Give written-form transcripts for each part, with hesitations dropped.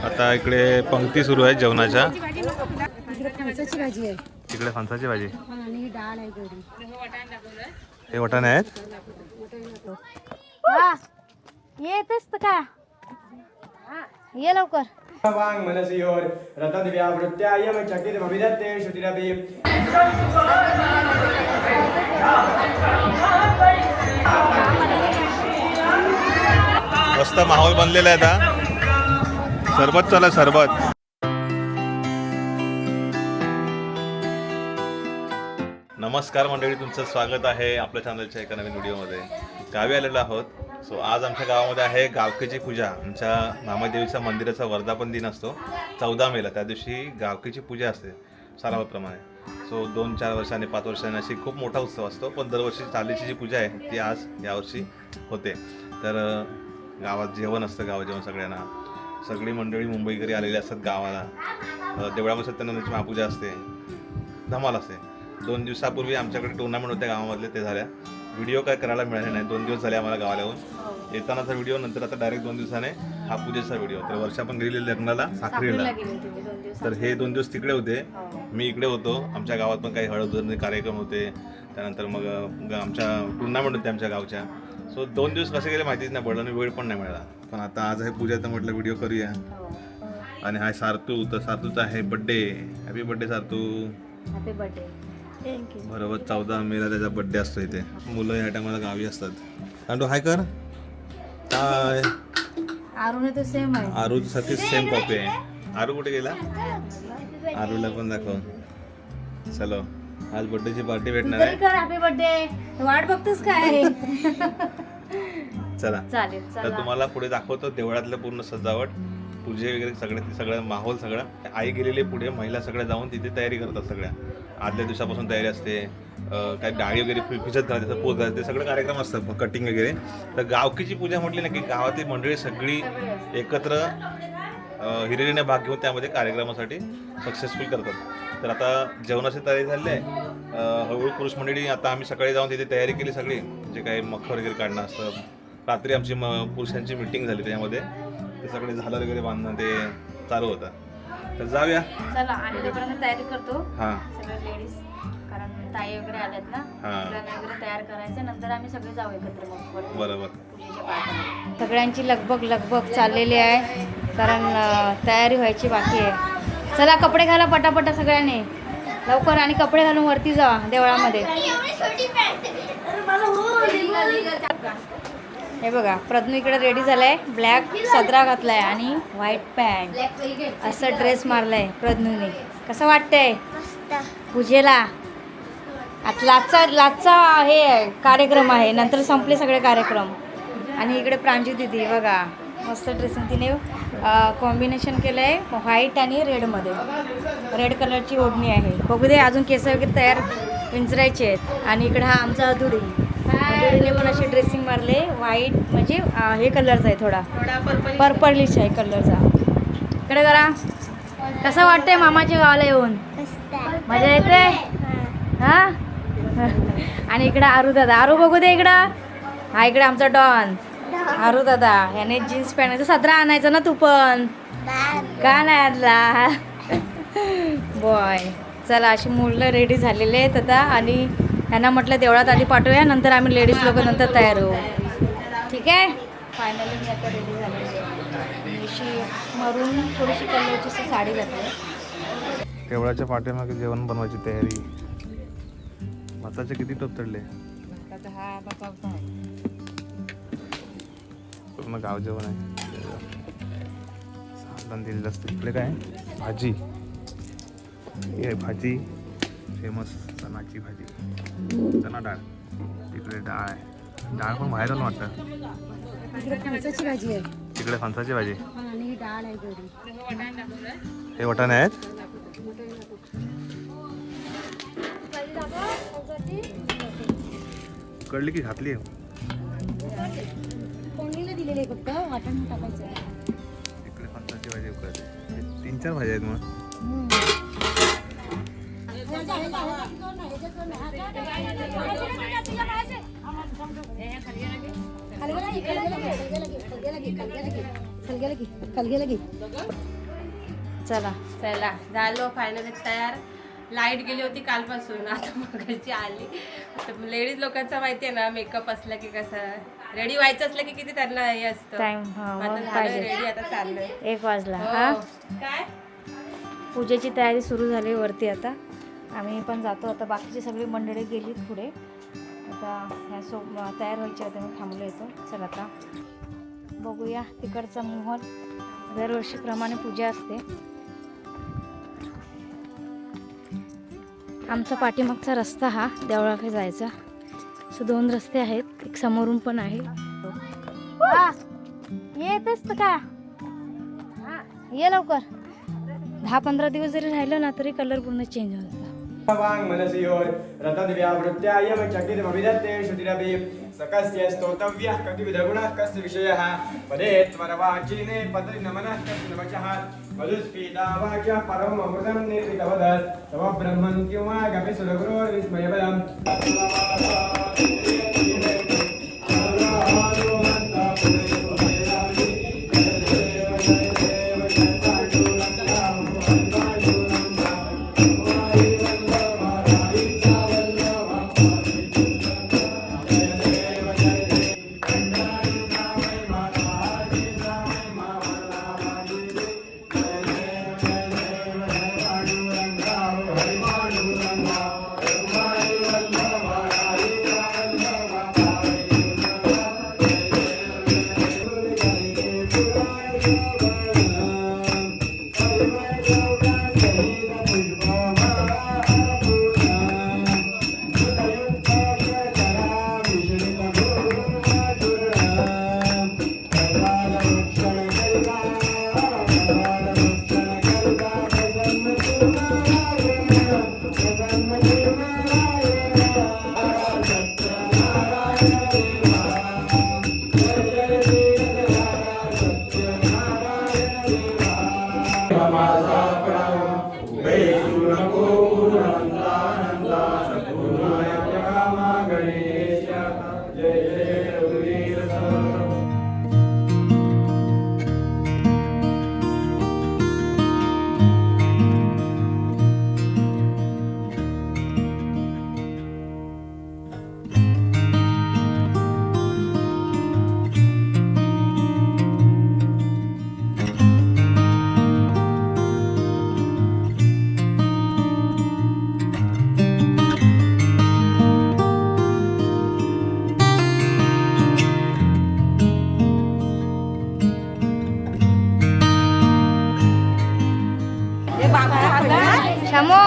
आता इकडे पंक्ती सुरू आहे जेवणाच्या. इकडे फणसाची भाजी आहे. इकडे फणसाची भाजी आणि डाळ आहे गोडी. हे वाटाणे आहेत. हा येतच का ये लवकर. वांग मनसियोर रतदिव्या वृत्त्यायम चकित भविदत्ते श्रुतिरपि. मस्त माहोल बनलेला आहे आता. सरबत चालू आहे सरबत. नमस्कार मंडळी, तुमचं स्वागत आहे आपल्या चॅनलच्या एका नवीन व्हिडिओमध्ये. गावी आलेलो आहोत. सो आज आमच्या गावामध्ये आहे गावकीची पूजा. आमच्या मामादेवीच्या मंदिराचा वर्धापन दिन असतो 14 मेला. त्या दिवशी गावकीची पूजा असते सालाबाप्रमाणे. सो 2-4 वर्षांनी 5 वर्षांनी अशी खूप मोठा उत्सव असतो. पण दरवर्षी चालीची जी पूजा आहे ती आज यावर्षी होते. तर गावात जेवण असतं, गावात जेवण सगळ्यांना. सगळी मंडळी मुंबईकरी आलेली असतात गावाला. देवळामध्ये सत्यनारायणाची महापूजा असते, धमाल असते. 2 दिवसापूर्वी आमच्याकडे टुर्नामेंट होत्या गावामधले, ते झाल्या. व्हिडिओ काय करायला मिळाले नाही. 2 दिवस झाले आम्हाला गावाला येऊन. येतानाचा व्हिडिओ, नंतर आता डायरेक्ट 2 दिवसाने हा पूजेचा व्हिडिओ. तर वर्षा पण गेलेली लग्नाला साखरेला. तर हे 2 दिवस तिकडे होते, मी इकडे होतो. आमच्या गावात पण काही हळद कार्यक्रम होते. त्यानंतर मग आमच्या टुर्नामेंट होते आमच्या गावच्या. सो 2 दिवस कसे गेले माहितीच नाही पडलं आणि वेळ पण नाही मिळाला. पण आता आज आहे पूजा, तर म्हटलं व्हिडिओ करूया. आणि हा सारतू, तर सारतूचा आहे birthday. Happy birthday Sartu. Happy birthday. Thank you. बरोबर 14 मेला त्याचा बड्डे असतो इथे. मुलं या टायमाला गावी असतात. आणि हाय कर काय आरुने तो सेम आहे. आरू सारखी सेम कॉपी आहे. आरू कुठे गेला? आरूला पण दाखव. चलो, आज बड्डेची पार्टी भेटणार आहे. Happy birthday. वाट बघतोस काय? चला चालेल. तर तुम्हाला पुढे दाखवतो देवळातलं पूर्ण सजावट, पूजे वगैरे सगळं माहोल सगळं. आई गेलेली पुढे, महिला सगळ्या जाऊन तिथे तयारी करतात. सगळ्या आदल्या दिवसापासून तयारी असते. काही डाळी वगैरे फिजत घालायचं, पोच घालायचं, ते सगळे कार्यक्रम असतात, कटिंग वगैरे. तर गावकीची पूजा म्हटली ना की गावातील मंडळी सगळी एकत्र हिरिरीने भाग घेऊन त्यामध्ये कार्यक्रमासाठी सक्सेसफुल करतात. तर आता जेवणाची तयारी झाली आहे. हळूहळू पुरुष मंडळी, आता आम्ही सकाळी जाऊन तिथे तयारी केली सगळी, जे काही मखर वगैरे काढणं असतं. रात्री आमची पुरुषांची मीटिंग झाली, त्यामध्ये ते सगळे झालर वगैरे बांधणं ते चालू होतं. तर जाऊया. चला. आणि तोपर्यंत तयारी करतो. हां सगळे लेडीज, कारण ताई वगैरे आल्यात ना, मुलांना वगैरे तयार करायचं. नंतर आम्ही सगळे जाऊ एकत्र मग बरोबर. पूजेच्या पाठात. सगळ्यांची लगबग चाललेली आहे, कारण तयारी व्हायची बाकी आहे. चला कपडे घाला पटापटा सगळ्यांनी लवकर, आणि कपडे घालून वरती जा देवळामध्ये. हे बघा, प्रज्ञू इकडे रेडी झालाय. ब्लॅक सदरा घातलाय आणि व्हाईट पॅन्ट, असं ड्रेस मारलाय प्रज्ञूने. कसं वाटतंय पूजेला? लाचचा हे कार्यक्रम आहे, नंतर संपले सगळे कार्यक्रम. आणि इकडे प्रांजू दिदी बघा, मस्त ड्रेसिंग तिने कॉम्बिनेशन केलं आहे व्हाईट आणि रेडमध्ये. रेड कलरची ओढणी आहे. बघू दे, अजून केस वगैरे तयार विंचरायचे आहेत. आणि इकडे हा आमचा अधुडी, अधुडीने पण असे ड्रेसिंग मारले. व्हाईट म्हणजे हे कलरचा आहे, थोडा पर्पलिश आहे कलरचा. इकडे करा. कसं वाटतंय मामाच्या गावाला येऊन? मजा येते हा. आणि इकडं आरू दादा. आरू बघू दे इकडं. हा इकडे आमचा डॉन आरू दादा. याने जीन्स पॅन्ट सदरा आणायचं ना तू पण, का नाही आणला बॉय? चला, अशी मुलं रेडी झालेले आहेत आता. आणि यांना म्हटलं देवळात आधी पाठवूया, नंतर आम्ही लेडीज लोक नंतर तयार होऊ. ठीक आहे. फायनली मी आता रेडी झालेली आहे. अशी मरून थोडीशी कलरची साडी घातली. देवळाच्या पाठीमागे जेवण बनवायची तयारी. भाताचे किती टोप चढले? हा बघा, पूर्ण गाव जेवण आहे. साधन दिलेलं असतं. इकडे काय भाजी, ही आहे भाजी फेमस, चणाची भाजी, चणा डाळ. तिकडे डाळ आहे. डाळ पण बाहेर आलं वाटतं. इकडे फणसाची भाजी आहे. तिकडे फणसाची भाजी आणि डाळ आहे गोडी. हे वाटाणे आहेत. कळली की घातली आहे. फोडणीला दिलेली आहे, फक्त वाटण टाकायचं. तिकडे फणसाची भाजी उकळते. 3-4 भाज्या आहेत मग. चला चला झालो फायनली तयार. लाईट गेली होती कालपासून, आता मगाशी आली. लेडीज लोकांचं माहिती आहे ना, मेकअप असला की कसं रेडी व्हायचं असलं की किती त्यांना हे असतं. टाइम रेडी आता चाललोय. 1 वाजला. हो. हा काय पूजेची तयारी सुरू झाली वरती. आता आम्ही पण जातो. आता बाकीची सगळी मंडळी गेलीत पुढे. आता ह्या तयार व्हायची आता मी थांबलो येतो. चला आता बघूया तिकडचा मोहल. दरवर्षीप्रमाणे पूजा असते. आमचा पाठीमागचा रस्ता हा देवळाकडे जायचा. सो 2 रस्ते आहेत, एक समोरून पण आहे. येतच का ये लवकर. 10-15 दिवस जरी राहिलं ना तरी कलर पूर्ण चेंज होता. वांग मनसियोर रतद्व्यावृत्त्यायं चकितमभिदत्ते श्रुतिरपि सकस्य स्तोतव्यः कतिविधगुणः कस्य विषयः पदेत्वरवाचीने पदरिनमनः कस्य नमचः मधुस्फीता वाक्यः परममृतं निर्मितवदत् तव ब्रह्मन् किंवा गपि सुरगुरोर्विस्मयपदम् शामो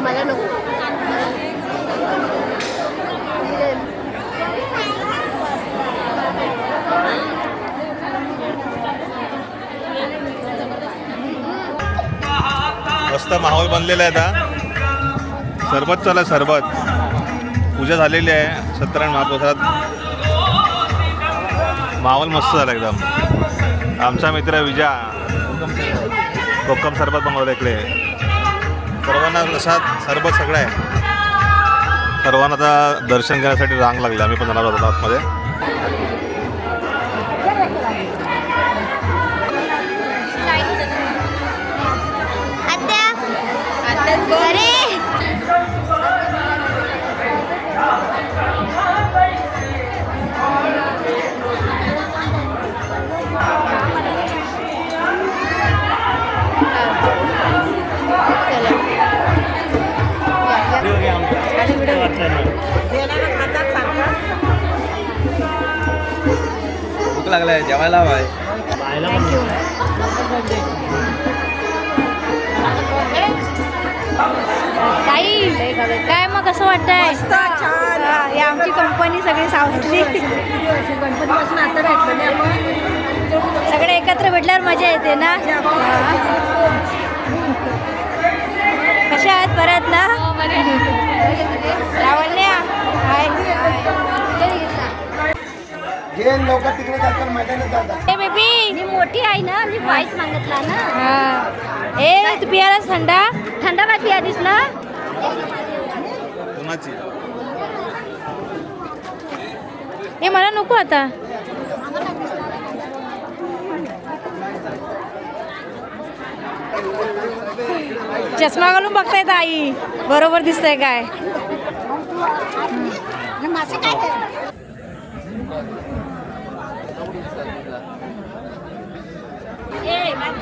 मला नको. मस्त माहोल बनलेला आहे. आता सरबत चालू आहे. सरबत पूजा झालेली आहे सत्यनारायण महाप्रसाद. माहोल मस्त झाला एकदम. आमचा मित्र विजा कोकम सरबत बनवलं इकडे. सर्वांना प्रसाद सरबत सगळं आहे. सर्वांना आता दर्शन घेण्यासाठी रांग लागली. आम्ही पण जाणार होतो आतमध्ये. भूक लागलाय जेवायला हवाय. काय मग कसं वाटतंय? ही आमची कंपनी सगळी सावली. गणपतीपासून आता भेटलं नाही आपण. सगळे एकत्र भेटल्यावर मजा येते ना. कशा आहात? परत ना लावण्या हाय. लोक तिकडे जातात मैदानात जातात. ए बेबी मी मोठी आहे ना, मी वाईस मागितला ना. हा. ए तू पियालास थंडा? थंडा बाकी आधीच ना. कोणाची? ए मला नको आता. चष्मा घालून बघतायत आई, बरोबर दिसतंय काय?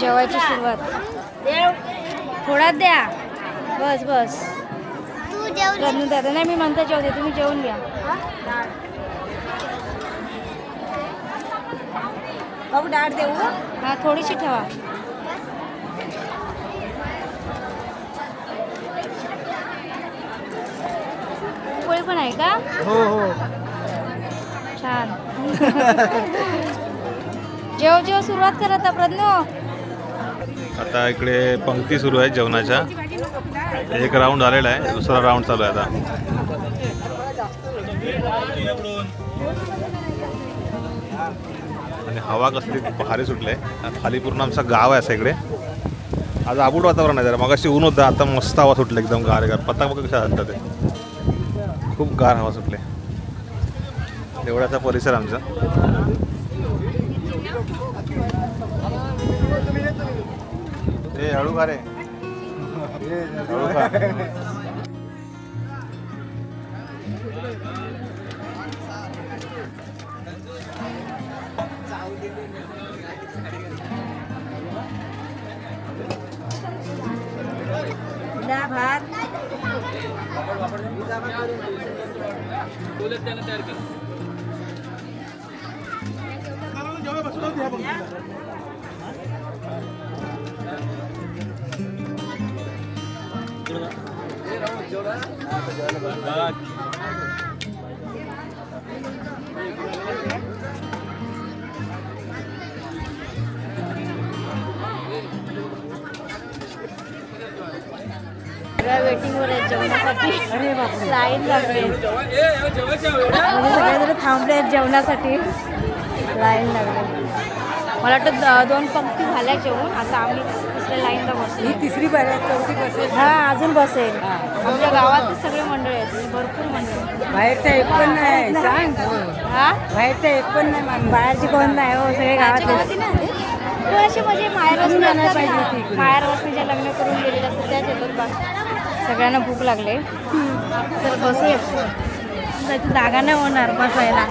जेवायची सुरुवात थोडा द्या. बस बस रत्नू दादा नाही, मी म्हणता जेवते, तुम्ही जेवून घ्या. भाऊ डाळ देऊ. हा थोडीशी ठेवा. पोळी पण आहे का? हो हो. छान. जेव जेव सुरुवात करा आता प्रज्ञू. आता इकडे पंक्ती सुरू आहे जेवणाच्या. एक राऊंड आलेला आहे, दुसरा राऊंड चालू आहे आता. आणि हवा कसली भारी सुटले. खाली पूर्ण आमचं गाव आहे असं इकडे. आज आबूड वातावरण आहे जरा. मगाशी ऊन होतं, आता मस्त हवा सुटली एकदम गार गार. पत्ता बघा कशा हलतात ते. खूप गार हवा सुटले. देवळाचा परिसर आमचा. ए हळू खा रे. हळू खा. भात वेटिंगवर आहेत जेवणासाठी. अरे बापरे, लाईन लागली. सगळेजण थांबले आहेत जेवणासाठी. लाईन लागली. मला वाटतं 2 पंक्ती झाल्या जेवण. आता आम्ही दुसऱ्या लाईनला बसलो. ही तिसरी चौथी बसेल. हा अजून बसेल. आमच्या गावात सगळे मंडळ आहेत, भरपूर मंडळ. बाहेरचा एक पण नाही सांग. हा बाहेरचा एक पण नाही मान. बाहेरची कोण नाही हो, सगळे गावात. अशी म्हणजे माहेर वसनीच्या लग्न करून गेलेले असतात त्याच येतात बा. सगळ्यांना भूक लागले तर बसूया. त्याची जागा नाही होणार बसायला.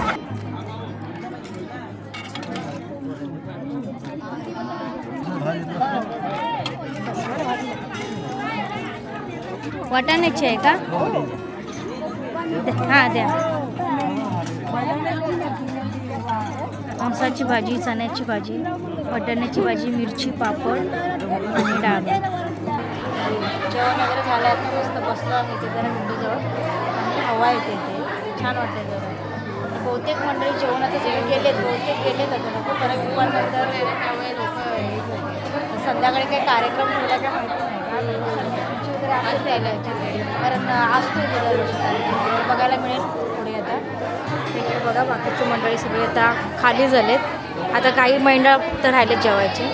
वाटाण्याची आहे का? हां द्या. मांसाची भाजी, चण्याची भाजी, वाटाण्याची भाजी, मिरची, पापड आणि डाळ. जेवण वगैरे झालं आहे. मस्त बसलो आम्ही इथे जरा विंडोजवळ आणि हवा येते ते छान वाटते जरा. बहुतेक मंडळी जेवणाचं जेवण गेलेत, बहुतेक गेलेत आता लोक. परत दुपारनंतर त्यामुळे लोक संध्याकाळी काही कार्यक्रम ठेवला काय माहिती नाही का. संध्याकाळची वगैरे आजच यायला यायची, कारण असतो कार्यक्रम बघायला मिळेल पुढे. आता इकडे बघा बाकीची मंडळी सगळी आता खाली झालेत. आता काही मंडळ तर राहिलेत जेवायचे,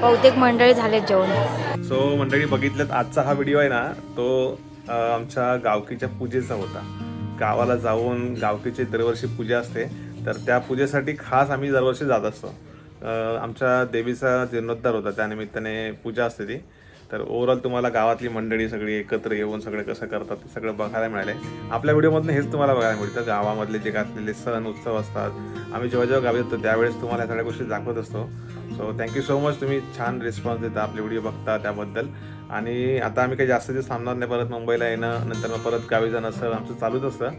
बहुतेक मंडळी झालेत जेवण. सो मंडळी बघितलं, आजचा हा व्हिडिओ आहे ना तो आमच्या गावकीच्या पूजेचा होता. गावाला जाऊन गावकीची दरवर्षी पूजा असते, तर त्या पूजेसाठी खास आम्ही दरवर्षी जात असतो. आमच्या देवीचा जीर्णोद्धार होता, त्यानिमित्ताने पूजा असते ती. तर ओव्हरऑल तुम्हाला गावातली मंडळी सगळी एकत्र येऊन सगळे कसं करतात ते सगळं बघायला मिळाले. आपल्या व्हिडिओमधून हेच तुम्हाला बघायला मिळतं. गावामधले जे घातलेले सण उत्सव असतात, आम्ही जेव्हा जेव्हा गावी येतो त्यावेळेस तुम्हाला या सगळ्या गोष्टी दाखवत असतो. सो थँक्यू सो मच, तुम्ही छान रिस्पॉन्स देता, आपले व्हिडिओ बघता त्याबद्दल. आणि आता आम्ही काही जास्त दिवस थांबणार नाही. परत मुंबईला येणं, नंतर मग परत गावी जाणं असं आमचं चालूच असतं.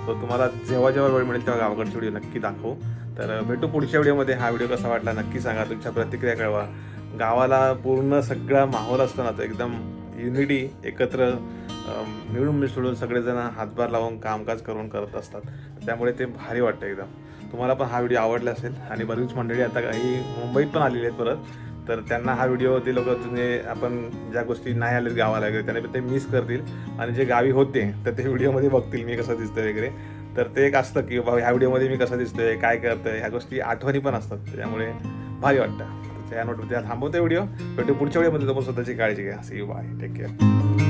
सो तुम्हाला जेव्हा जेव्हा वेळ मिळेल तेव्हा गावाकडचे व्हिडिओ नक्की दाखवू. तर भेटू पुढच्या व्हिडिओमध्ये. हा व्हिडिओ कसा वाटला नक्की सांगा, तुमच्या प्रतिक्रिया कळवा. गावाला पूर्ण सगळा माहोल असताना तो एकदम युनिटी, एकत्र मिळून मिसळून सगळेजण हातभार लावून कामकाज करून करत असतात. त्यामुळे ते भारी वाटतं एकदम. तुम्हाला पण हा व्हिडिओ आवडला असेल. आणि बरीच मंडळी आता काही मुंबईत पण आलेली आहेत परत, तर त्यांना हा व्हिडिओ ते लोक म्हणजे आपण ज्या गोष्टी नाही आलेत गावाला वगैरे त्याने ते मिस करतील. आणि जे गावी होते तर ते व्हिडिओमध्ये बघतील मी कसं दिसतं वगैरे. तर ते एक असतं की बाबा ह्या व्हिडिओमध्ये मी कसं दिसतोय, काय करतोय, ह्या गोष्टी आठवणी पण असतात. त्यामुळे भारी वाटतं. त्या नोट त्या थांबवते व्हिडिओ. भेटू पुढच्या व्हिडिओमध्ये. तो स्वतःची काळजी घ्या. See you, bye, take care.